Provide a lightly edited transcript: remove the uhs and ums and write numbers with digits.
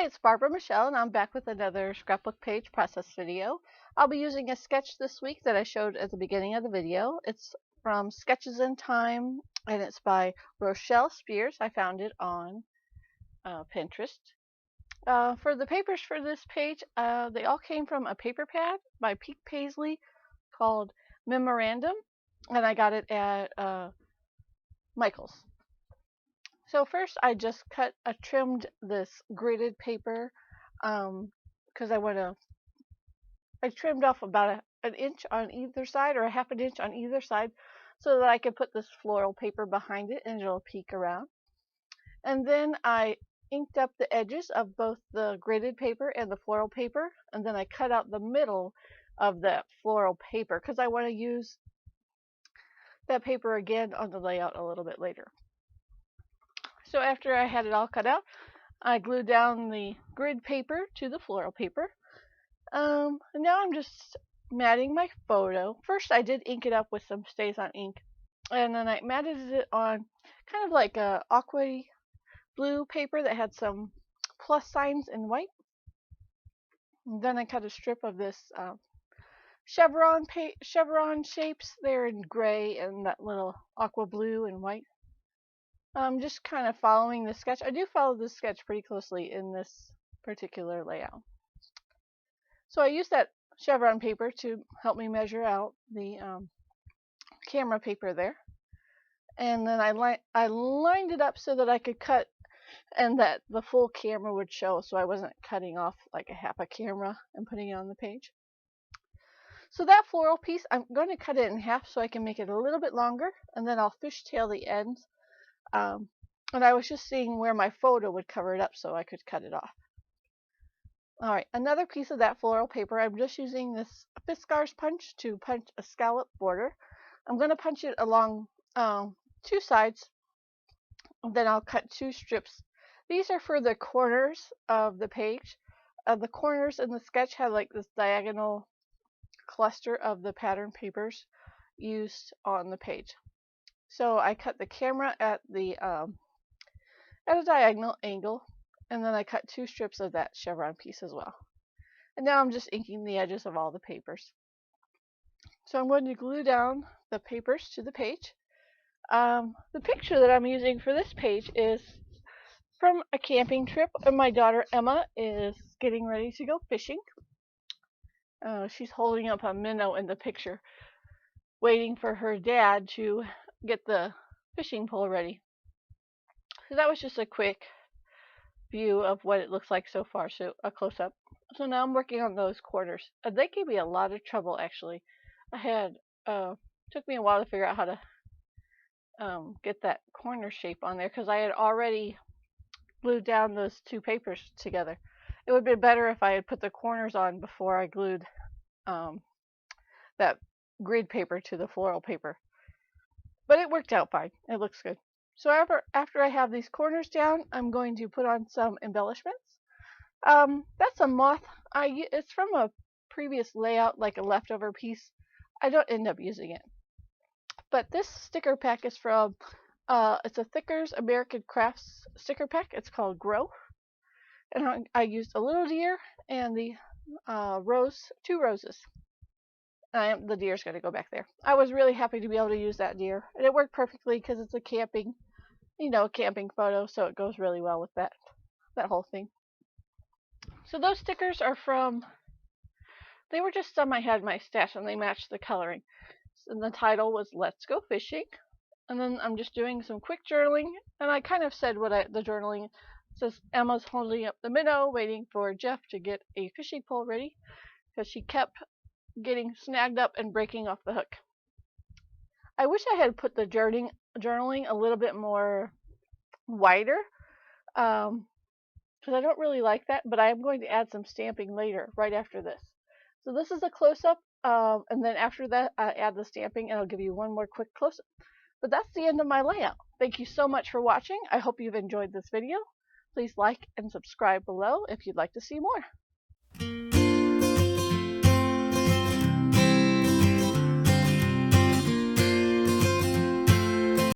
Hi, it's BarbaraMichelle, and I'm back with another scrapbook page process video. I'll be using a sketch this week that I showed at the beginning of the video. It's from Sketches in Time, and it's by Rochelle Spears. I found it on Pinterest. For the papers for this page, they all came from a paper pad by Pink Paislee called Memorandum, and I got it at Michael's. So first I just trimmed this gridded paper because I trimmed off about an inch on either side or a half an inch on either side so that I could put this floral paper behind it and it'll peek around. And then I inked up the edges of both the gridded paper and the floral paper, and then I cut out the middle of that floral paper because I want to use that paper again on the layout a little bit later. So after I had it all cut out, I glued down the grid paper to the floral paper. And now I'm just matting my photo. First I did ink it up with some StazOn ink, and then I matted it on kind of like a aqua blue paper that had some plus signs in white. And then I cut a strip of this chevron shapes there in gray and that little aqua blue and white. I'm just kind of following the sketch. I do follow this sketch pretty closely in this particular layout. So I used that chevron paper to help me measure out the camera paper there. And then I lined it up so that I could cut and that the full camera would show, so I wasn't cutting off like a half a camera and putting it on the page. So that floral piece, I'm going to cut it in half so I can make it a little bit longer, and then I'll fishtail the ends. And I was just seeing where my photo would cover it up so I could cut it off. Alright, another piece of that floral paper, I'm just using this Fiskars punch to punch a scallop border. I'm going to punch it along two sides, and then I'll cut two strips. These are for the corners of the page. The corners in the sketch have like this diagonal cluster of the pattern papers used on the page. So I cut the camera at a diagonal angle, and then I cut two strips of that chevron piece as well. And now I'm just inking the edges of all the papers. So I'm going to glue down the papers to the page. The picture that I'm using for this page is from a camping trip, and my daughter Emma is getting ready to go fishing. She's holding up a minnow in the picture, waiting for her dad to get the fishing pole ready. So that was just a quick view of what it looks like so far, so a close-up. So now I'm working on those corners. They gave me a lot of trouble actually. Took me a while to figure out how to get that corner shape on there because I had already glued down those two papers together. It would have been better if I had put the corners on before I glued that grid paper to the floral paper. But it worked out fine. It looks good. So after I have these corners down, I'm going to put on some embellishments. That's a moth. It's from a previous layout, like a leftover piece. I don't end up using it. But this sticker pack is from, it's a Thickers American Crafts sticker pack. It's called Grow. And I used a little deer and the two roses. The deer's going to go back there. I was really happy to be able to use that deer. And it worked perfectly because it's a camping photo, so it goes really well with that whole thing. So those stickers are they were just some I had in my stash, and they matched the coloring. And the title was Let's Go Fishing. And then I'm just doing some quick journaling, and I kind of said the journaling says Emma's holding up the minnow, waiting for Jeff to get a fishing pole ready, because she kept getting snagged up and breaking off the hook. I wish I had put the journaling a little bit more wider, because I don't really like that, but I am going to add some stamping later, right after this. So this is a close-up, and then after that I add the stamping, and I'll give you one more quick close-up. But that's the end of my layout. Thank you so much for watching. I hope you've enjoyed this video. Please like and subscribe below if you'd like to see more.